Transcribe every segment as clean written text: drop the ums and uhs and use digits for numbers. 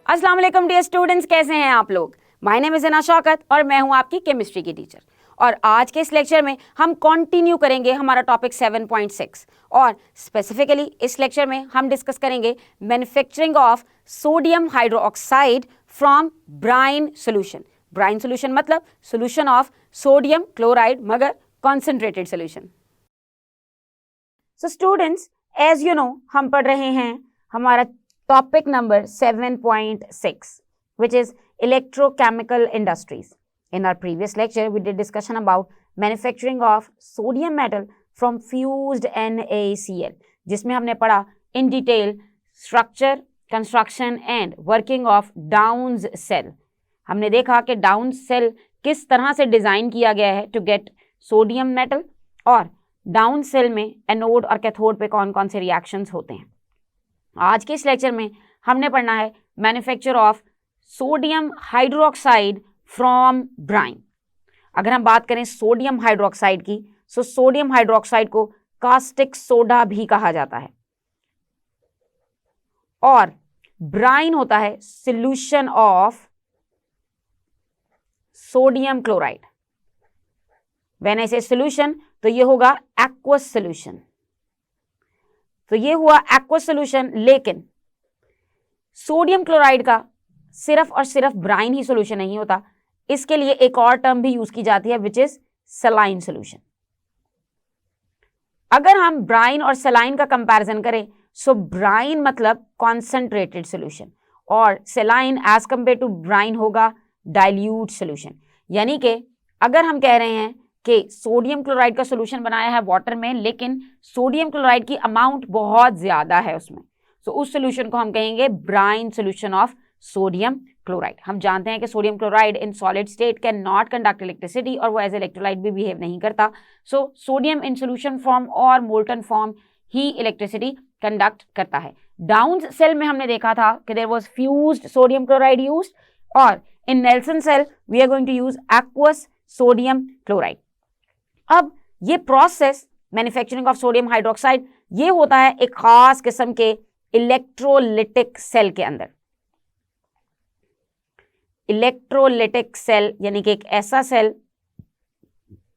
अस्सलाम वालेकुम dear students, कैसे हैं आप लोग। My name is Hina Shaukat और मैं हूं आपकी केमिस्ट्री की टीचर। और आज के इस लेक्चर में हम कंटिन्यू करेंगे हमारा टॉपिक 7.6 और स्पेसिफिकली इस लेक्चर में हम डिस्कस करेंगे manufacturing of sodium hydroxide from brine solution. Brine solution मतलब सोल्यूशन ऑफ सोडियम क्लोराइड मगर concentrated solution. So students, as you know हम पढ़ रहे हैं हमारा topic number 7.6 which is electrochemical industries. In our previous lecture we did discussion about manufacturing of sodium metal from fused NaCl जिसमें हमने पढ़ा in detail structure, construction and working of Downs cell. हमने देखा कि Downs cell किस तरह से design किया गया है to get sodium metal और Downs cell में एनोड और कैथोड पे कौन कौन से रिएक्शंस होते हैं। आज के इस लेक्चर में हमने पढ़ना है manufacture of sodium hydroxide from brine. अगर हम बात करें सोडियम हाइड्रोक्साइड की, तो सोडियम हाइड्रोक्साइड को कास्टिक सोडा भी कहा जाता है और ब्राइन होता है solution of sodium chloride. When I say solution तो ये होगा एक्वस सॉल्यूशन। तो ये हुआ एक्वस सॉल्यूशन, लेकिन सोडियम क्लोराइड का सिर्फ और सिर्फ ब्राइन ही सॉल्यूशन नहीं होता, इसके लिए एक और टर्म भी यूज की जाती है विच इज सलाइन सॉल्यूशन। अगर हम ब्राइन और सलाइन का कंपैरिजन करें सो ब्राइन मतलब कॉन्सेंट्रेटेड सॉल्यूशन और saline as compare to brine होगा डाइल्यूट सॉल्यूशन। यानी कि अगर हम कह रहे हैं कि सोडियम क्लोराइड का सॉल्यूशन बनाया है वाटर में, लेकिन सोडियम क्लोराइड की अमाउंट बहुत ज्यादा है उसमें, तो उस सॉल्यूशन को हम कहेंगे brine solution of sodium chloride. हम जानते हैं कि sodium chloride in solid state can not conduct electricity और वो एज इलेक्ट्रोलाइट भी बिहेव नहीं करता। So sodium in solution form और मोल्टन फॉर्म ही इलेक्ट्रिसिटी कंडक्ट करता है। डाउन्स सेल में हमने देखा था कि there was fused sodium chloride used और in Nelson cell we are going to use aqueous sodium chloride. अब ये process manufacturing of sodium hydroxide ये होता है एक खास किस्म के इलेक्ट्रोलिटिक सेल के अंदर। इलेक्ट्रोलिटिक सेल यानी कि एक ऐसा सेल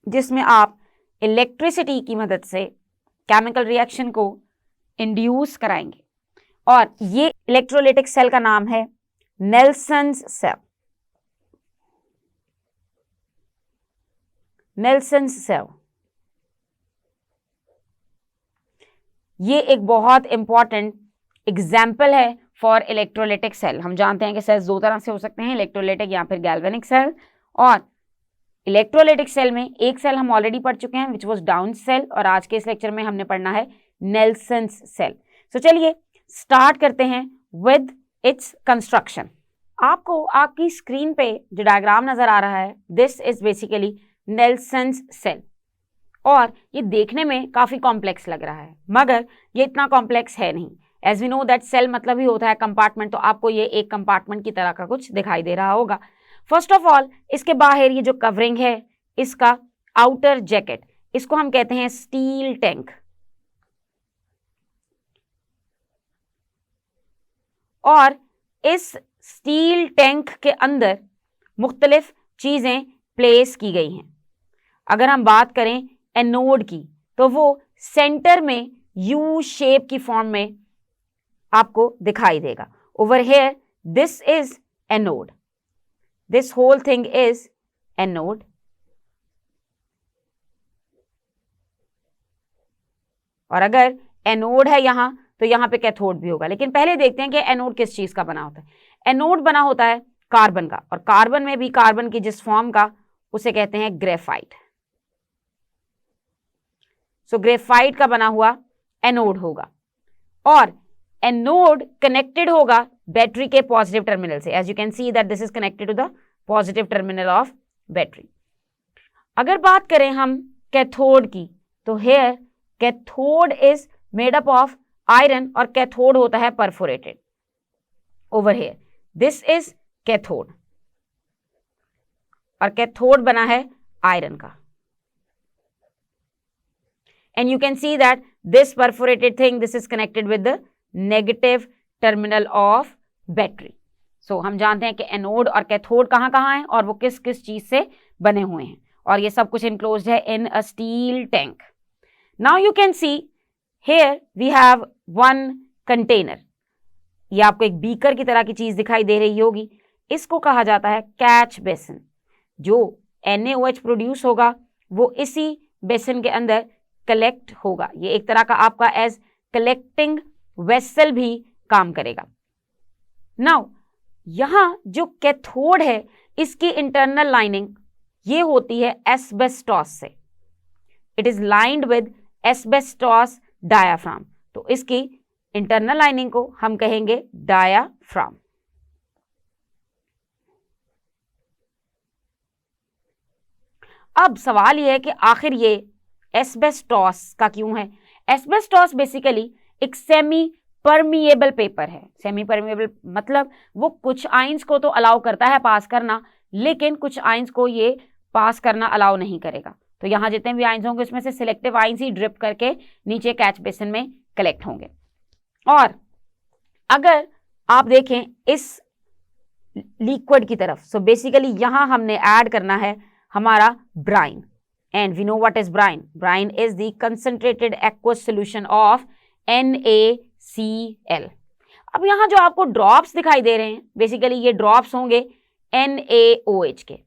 जिसमें आप इलेक्ट्रिसिटी की मदद से केमिकल रिएक्शन को इंड्यूस कराएंगे और ये इलेक्ट्रोलिटिक सेल का नाम है नेल्सन्स सेल। नेल्सन्स सेल ये एक बहुत इंपॉर्टेंट एग्जाम्पल है फॉर इलेक्ट्रोलिटिक सेल। हम जानते हैं कि सेल्स दो तरह से हो सकते हैं, इलेक्ट्रोलिटिक या फिर गैल्वेनिक सेल। और इलेक्ट्रोलिटिक सेल में एक सेल हम ऑलरेडी पढ़ चुके हैं विच वाज डाउन्स सेल और आज के इस लेक्चर में हमने पढ़ना है नेल्सन्स सेल। तो चलिए स्टार्ट करते हैं विद इट्स कंस्ट्रक्शन। आपको आपकी स्क्रीन पे जो डायग्राम नजर आ रहा है दिस इज बेसिकली नेल्सन्स सेल और ये देखने में काफी कॉम्प्लेक्स लग रहा है मगर ये इतना कॉम्प्लेक्स है नहीं। As we know that cell मतलब ही होता है कंपार्टमेंट, तो आपको ये एक कंपार्टमेंट की तरह का कुछ दिखाई दे रहा होगा। फर्स्ट ऑफ ऑल इसके बाहर ये जो कवरिंग है इसका आउटर जैकेट, इसको हम कहते हैं स्टील टैंक और इस स्टील टैंक के अंदर मुख्तलिफ चीजें प्लेस की गई हैं। अगर हम बात करें एनोड की तो वो सेंटर में यू शेप की फॉर्म में आपको दिखाई देगा। Over here this is anode, this whole thing is anode और अगर एनोड है यहां तो यहां पे कैथोड भी होगा। लेकिन पहले देखते हैं कि एनोड किस चीज का बना होता है। एनोड बना होता है कार्बन का और कार्बन में भी कार्बन की जिस फॉर्म का उसे कहते हैं ग्रेफाइट। सो ग्रेफाइट का बना हुआ एनोड होगा और एनोड कनेक्टेड होगा बैटरी के पॉजिटिव टर्मिनल से। As you can see that this is connected to the positive terminal of battery. अगर बात करें हम कैथोड की तो here cathode is made up of iron और कैथोड होता है perforated. Over here this is cathode और कैथोड बना है आयरन का and you can see that this perforated thing, this is connected with the negative terminal of battery. सो हम जानते हैं कि एनोड और कैथोड कहाँ कहाँ हैं और वो किस किस चीज से बने हुए हैं, और ये सब कुछ इनक्लोज्ड है in a steel tank. Now you can see here we have one container. ये आपको एक बीकर की तरह की चीज दिखाई दे रही होगी, इसको कहा जाता है कैच बेसिन। जो NaOH प्रोड्यूस होगा वो इसी बेसिन के अंदर कलेक्ट होगा। ये एक तरह का आपका एज कलेक्टिंग वेसल भी काम करेगा। नाउ यहां जो कैथोड है इसकी इंटरनल लाइनिंग ये होती है एस्बेस्टॉस से। It is lined with asbestos diaphragm. तो इसकी इंटरनल लाइनिंग को हम कहेंगे डायाफ्राम। अब सवाल यह है कि आखिर ये एस्बेस्टॉस का क्यों है। एस्बेस्टॉस बेसिकली एक सेमी परमिएबल पेपर है। सेमी परमिएबल मतलब वो कुछ आइंस को तो अलाउ करता है पास करना, लेकिन कुछ आइंस को ये पास करना अलाउ नहीं करेगा। तो यहाँ जितने भी आइंस होंगे उसमें से सिलेक्टिव आइंस ही ड्रिप करके नीचे कैच बेसिन में कलेक्ट होंगे। और अगर आप देखें इस लिक्विड की तरफ, सो बेसिकली यहां हमने ऐड करना है हमारा brine, and we know what is brine. Brine is the concentrated aqueous solution of NaCl। अब यहां जो आपको ड्रॉप्स दिखाई दे रहे हैं बेसिकली ये ड्रॉप्स होंगे NaOH के,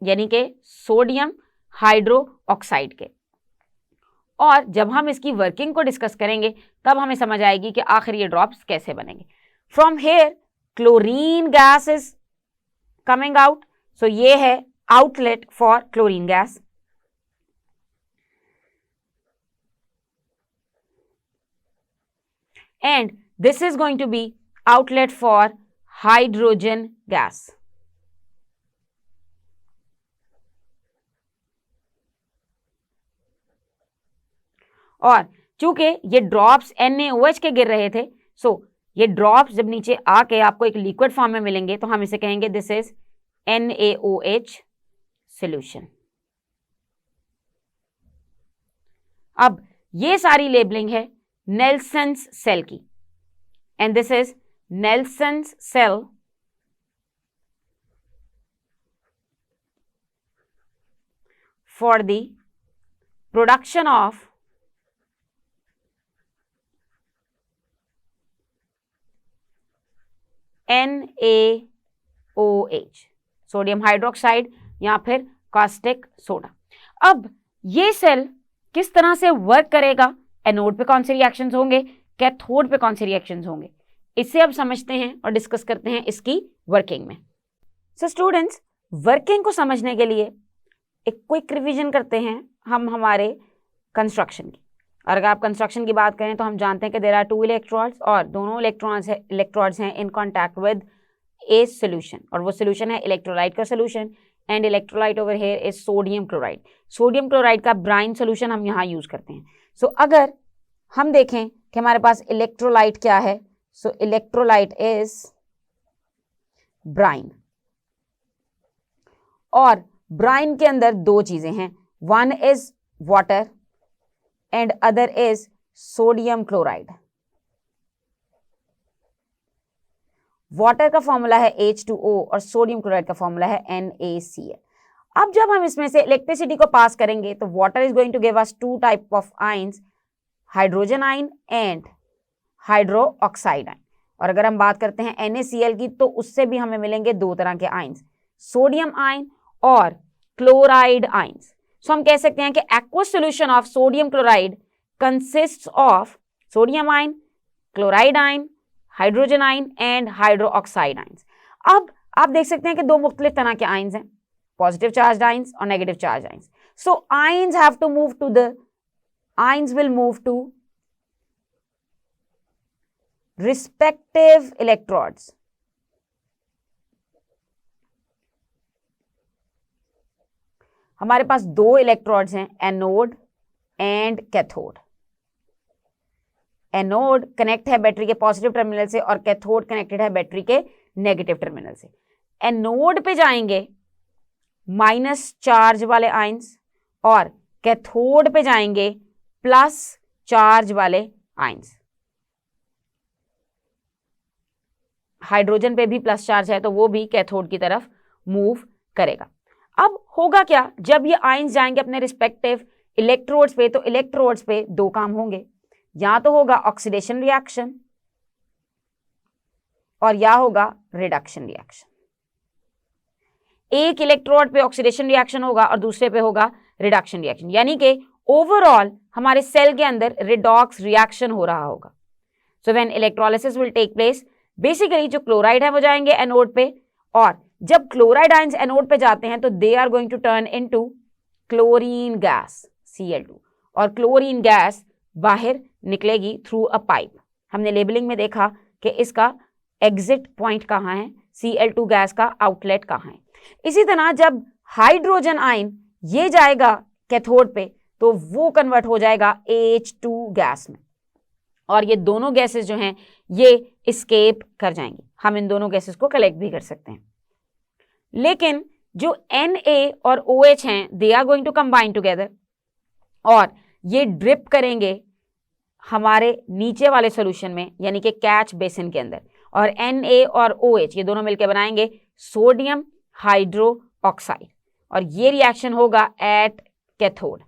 यानी कि सोडियम हाइड्रो ऑक्साइड के। और जब हम इसकी वर्किंग को डिस्कस करेंगे तब हमें समझ आएगी कि आखिर ये ड्रॉप्स कैसे बनेंगे। From here chlorine gas is coming out. So ये है outlet for chlorine gas. And this is going to be outlet for hydrogen gas. और चूंकि ये ड्रॉप्स NaOH के गिर रहे थे, सो ये ड्रॉप्स जब नीचे आके आपको एक लिक्विड फॉर्म में मिलेंगे तो हम इसे कहेंगे दिस इज NaOH सॉल्यूशन। अब ये सारी लेबलिंग है नेल्सन्स सेल की, and this is Nelson's cell for the production of NaOH, sodium hydroxide या फिर कास्टिक सोडा। अब ये सेल किस तरह से वर्क करेगा, एनोड पे कौन से रिएक्शंस होंगे, कैथोड पे कौन से रिएक्शंस होंगे, इसे अब समझते हैं और डिस्कस करते हैं इसकी वर्किंग में। सो स्टूडेंट्स, वर्किंग को समझने के लिए एक क्विक रिवीजन करते हैं हम हमारे कंस्ट्रक्शन की। और अगर आप कंस्ट्रक्शन की बात करें तो हम जानते हैं कि देयर आर 2 इलेक्ट्रोड्स और दोनों इलेक्ट्रोड्स हैं in contact with a solution, और वो सोल्यूशन है इलेक्ट्रोलाइट का solution, and electrolyte over here is sodium chloride. Sodium chloride का ब्राइन सोल्यूशन हम यहाँ यूज करते हैं। सो अगर हम देखें कि हमारे पास इलेक्ट्रोलाइट क्या है, सो इलेक्ट्रोलाइट इज ब्राइन, और ब्राइन के अंदर 2 चीजें हैं, one is water and other is sodium chloride. Water का फॉर्मूला है H2O और सोडियम क्लोराइड का फॉर्मूला है NaCl। अब जब हम इसमें से इलेक्ट्रिसिटी को पास करेंगे तो water is going to give us 2 type of ions, hydrogen ion and hydroxide ion. और अगर हम बात करते हैं NaCl की तो उससे भी हमें मिलेंगे 2 तरह के आयंस, सोडियम आयन और क्लोराइड आयंस। सो हम कह सकते हैं कि aqueous solution of sodium chloride consists of sodium ion, chloride ion, hydrogen ion and hydro oxide ions. अब आप देख सकते हैं कि 2 मुख्तलिफ तरह के आयंस हैं, पॉजिटिव चार्ज आयंस और negative charge ions. So ions have to move to the ions will move to respective electrodes. हमारे पास 2 इलेक्ट्रोड्स हैं, anode and cathode. Anode connect है बैटरी के पॉजिटिव टर्मिनल से और कैथोड कनेक्टेड है बैटरी के नेगेटिव टर्मिनल से। एनोड पे जाएंगे माइनस चार्ज वाले आयंस और कैथोड पे जाएंगे प्लस चार्ज वाले आयंस। हाइड्रोजन पे भी प्लस चार्ज है तो वो भी कैथोड की तरफ मूव करेगा। अब होगा क्या, जब ये आयंस जाएंगे अपने रिस्पेक्टिव इलेक्ट्रोड्स पे, तो इलेक्ट्रोड्स पे दो काम होंगे, या तो होगा ऑक्सीडेशन रिएक्शन और या होगा रिडक्शन रिएक्शन। एक इलेक्ट्रोड पे ऑक्सीडेशन रिएक्शन होगा और दूसरे पे होगा रिडक्शन रिएक्शन, यानी कि ओवरऑल हमारे सेल के अंदर रिडॉक्स रिएक्शन हो रहा होगा। So when electrolysis will take place, basically जो क्लोराइड है वो जाएंगे एनोड पे, और जब क्लोराइड आयंस एनोड पे जाते हैं तो they are going to turn into chlorine gas Cl2, और क्लोरीन गैस बाहर निकलेगी थ्रू अ पाइप। हमने लेबलिंग में देखा कि इसका एग्जिट पॉइंट कहाँ है, Cl2 गैस का आउटलेट कहाँ है। इसी तरह जब हाइड्रोजन आयन ये जाएगा कैथोड पे तो वो कन्वर्ट हो जाएगा H2 गैस में, और ये दोनों गैसेस जो हैं ये एस्केप कर जाएंगी। हम इन दोनों गैसेस को कलेक्ट भी कर सकते हैं, लेकिन जो Na और OH हैं they are going to combine together, और ये ड्रिप करेंगे हमारे नीचे वाले सॉल्यूशन में, यानी कि कैच बेसिन के अंदर, और Na और OH ये दोनों मिलकर बनाएंगे सोडियम हाइड्रो ऑक्साइड, और ये रिएक्शन होगा एट कैथोड।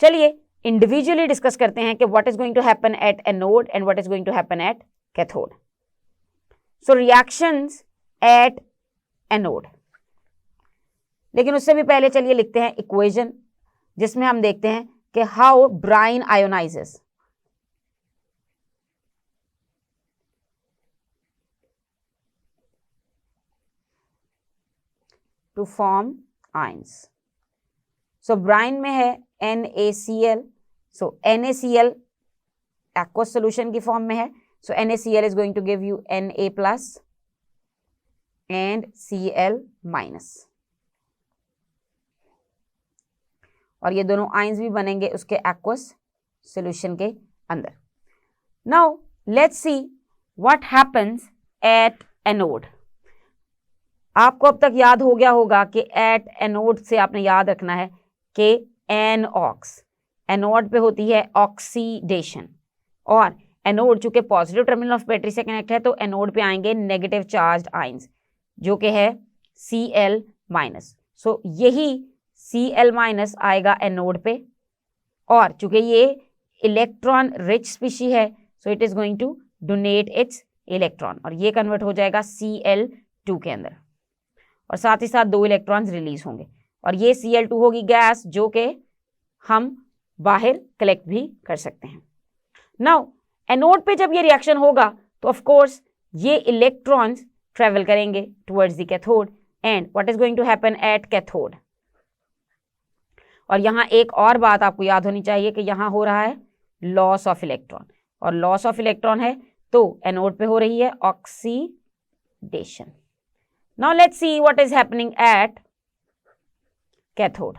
चलिए इंडिविजुअली डिस्कस करते हैं कि what is going to happen at anode and what is going to happen at cathode. So reactions at anode, लेकिन उससे भी पहले चलिए लिखते हैं इक्वेशन जिसमें हम देखते हैं कि how brine ionises. To form ions. So brine में है NaCl, so NaCl aqueous solution की फॉर्म में है, so NaCl is going to give you Na plus and Cl minus, और ये दोनों आयंस भी बनेंगे उसके एक्वस सोल्यूशन के अंदर। Now let's see what happens at anode. आपको अब तक याद हो गया होगा कि एट एनोड से आपने याद रखना है कि एनऑक्स, एनोड पे होती है ऑक्सीडेशन, और एनोड चूंकि पॉजिटिव टर्मिनल ऑफ बैटरी से कनेक्ट है तो एनोड पे आएंगे नेगेटिव चार्ज्ड आयंस जो कि है Cl माइनस। सो यही Cl माइनस आएगा एनोड पे, और चूंकि ये इलेक्ट्रॉन रिच स्पीशी है so it is going to donate its electron, और ये कन्वर्ट हो जाएगा Cl2 के अंदर, और साथ ही साथ दो इलेक्ट्रॉन्स रिलीज होंगे, और ये Cl2 होगी गैस जो कि हम बाहर कलेक्ट भी कर सकते हैं। नाउ एनोड पे जब ये रिएक्शन होगा तो ऑफ कोर्स ये इलेक्ट्रॉन्स ट्रेवल करेंगे towards the cathode, and what is going to happen at cathode. और यहाँ एक और बात आपको याद होनी चाहिए कि यहाँ हो रहा है लॉस ऑफ इलेक्ट्रॉन, और लॉस ऑफ इलेक्ट्रॉन है तो एनोड पे हो रही है oxidation. Now let's see what is happening at cathode.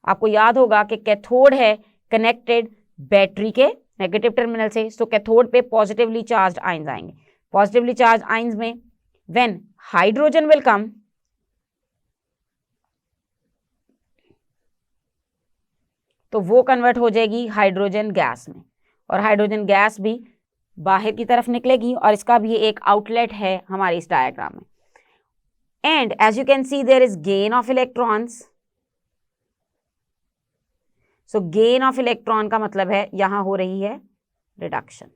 आपको याद होगा कि कैथोड है कनेक्टेड बैटरी के नेगेटिव टर्मिनल से, सो कैथोड पे पॉजिटिवली चार्ज्ड आयंस आएंगे। पॉजिटिवली चार्ज आयंस में व्हेन हाइड्रोजन विल कम, तो वो कन्वर्ट हो जाएगी हाइड्रोजन गैस में, और हाइड्रोजन गैस भी बाहर की तरफ निकलेगी, और इसका भी एक आउटलेट है हमारे इस डायग्राम में। And as you can see there is gain of electrons. So gain of electron का मतलब है यहां हो रही है रिडक्शन,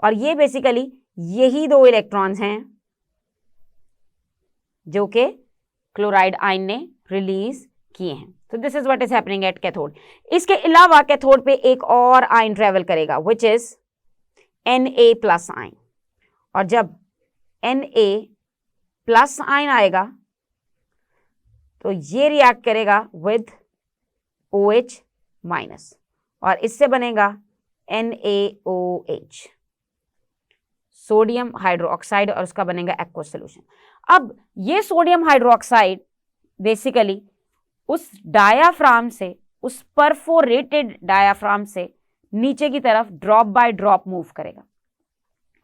और ये बेसिकली यही दो इलेक्ट्रॉन्स हैं जो कि क्लोराइड आयन ने रिलीज किए हैं। तो this is what is happening at cathode. इसके अलावा कैथोड पे एक और आयन ट्रेवल करेगा which is Na plus ion, और जब Na प्लस आयन आएगा तो ये रिएक्ट करेगा विद OH माइनस, और इससे बनेगा NaOH, सोडियम हाइड्रोक्साइड, और उसका बनेगा एक्वस सॉल्यूशन। अब ये सोडियम हाइड्रोक्साइड बेसिकली उस डायाफ्राम से, उस परफोरेटेड डायाफ्राम से नीचे की तरफ ड्रॉप बाय ड्रॉप मूव करेगा,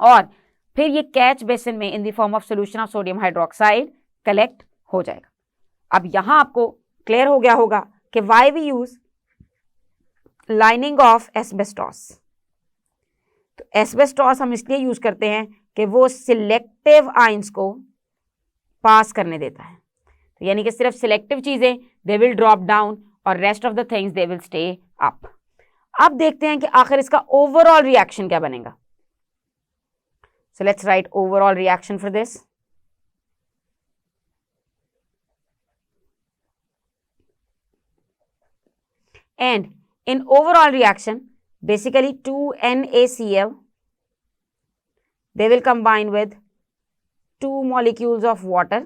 और फिर ये कैच बेसिन में in the form of solution of sodium hydroxide collect हो जाएगा। अब यहां आपको क्लियर हो गया होगा कि why we use lining of asbestos. तो एस्बेस्टॉस हम इसलिए यूज करते हैं कि वो सिलेक्टिव आयंस को पास करने देता है, तो यानी कि सिर्फ सिलेक्टिव चीजें दे विल ड्रॉप डाउन और rest of the things they will stay up. अब देखते हैं कि आखिर इसका ओवरऑल रिएक्शन क्या बनेगा। So let's write overall reaction for this. And in overall reaction, basically 2 NaCl, they will combine with 2 molecules of water,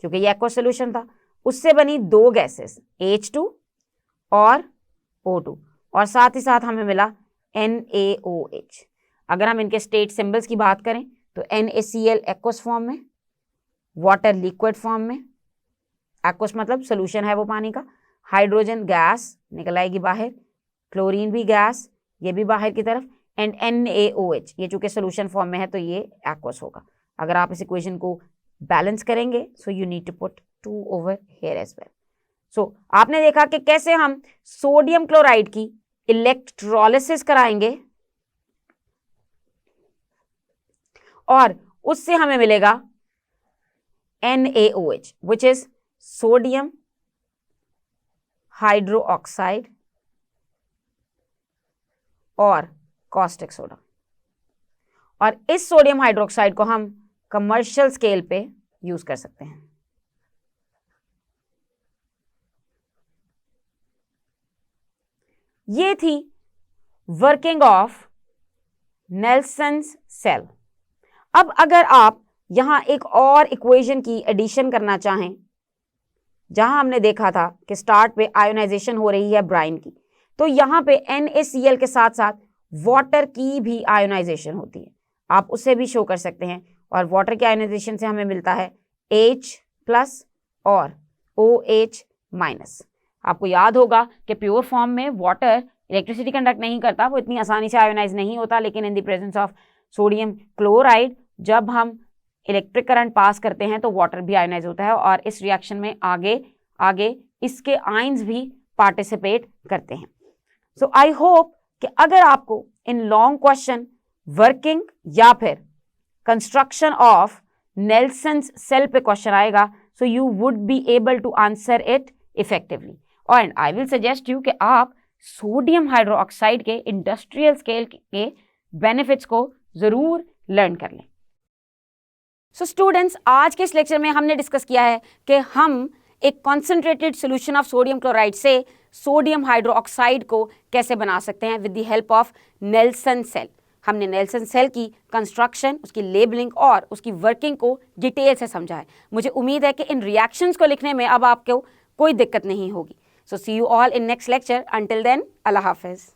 क्योंकि ये एक्वा सोल्यूशन था, उससे बनी 2 गैसेस H2 और O2, और साथ ही साथ हमें मिला NaOH। अगर हम इनके स्टेट सिंबल्स की बात करें तो NaCl एक्वस फॉर्म में, वाटर लिक्विड फॉर्म में, एक्वस मतलब सोल्यूशन है वो पानी का, हाइड्रोजन गैस निकल आएगी बाहर, क्लोरीन भी गैस, ये भी बाहर की तरफ, एंड NaOH, ये चूंकि सोल्यूशन फॉर्म में है तो ये एक्वस होगा। अगर आप इस इक्वेशन को बैलेंस करेंगे so you need to put 2 over here as well. So आपने देखा कि कैसे हम सोडियम क्लोराइड की इलेक्ट्रोलिसिस कराएंगे और उससे हमें मिलेगा NaOH, which is sodium hydroxide और कॉस्टिक सोडा। और इस सोडियम हाइड्रोक्साइड को हम कमर्शियल स्केल पे यूज कर सकते हैं। ये थी वर्किंग ऑफ नेल्सन्स सेल। अब अगर आप यहां एक और इक्वेशन की एडिशन करना चाहें, जहां हमने देखा था कि स्टार्ट पे आयोनाइजेशन हो रही है ब्राइन की, तो यहां पे NaCl के साथ साथ वाटर की भी आयोनाइजेशन होती है, आप उसे भी शो कर सकते हैं। और वाटर के आयोनाइजेशन से हमें मिलता है H+ और OH-। आपको याद होगा कि प्योर फॉर्म में वाटर इलेक्ट्रिसिटी कंडक्ट नहीं करता, वो इतनी आसानी से आयोनाइज नहीं होता, लेकिन in the presence of sodium chloride जब हम इलेक्ट्रिक करंट पास करते हैं तो वाटर भी आयोनाइज होता है, और इस रिएक्शन में आगे इसके आयंस भी पार्टिसिपेट करते हैं। सो आई होप कि अगर आपको इन लॉन्ग क्वेश्चन वर्किंग या फिर कंस्ट्रक्शन ऑफ नेल्सन्स सेल पे क्वेश्चन आएगा, so you would be able to answer it effectively. And I will suggest you कि आप सोडियम हाइड्रोक्साइड के इंडस्ट्रियल स्केल के बेनिफिट्स को जरूर लर्न कर लें। सो स्टूडेंट्स, आज के इस लेक्चर में हमने डिस्कस किया है कि हम एक concentrated solution of sodium chloride से सोडियम हाइड्रोक्साइड को कैसे बना सकते हैं with the help of Nelson cell. हमने नेल्सन सेल की कंस्ट्रक्शन, उसकी लेबलिंग और उसकी वर्किंग को डिटेल से समझा है। मुझे उम्मीद है कि इन रिएक्शंस को लिखने में अब आपको कोई दिक्कत नहीं होगी। So see you all in next lecture. Until then, अल्लाह हाफिज़।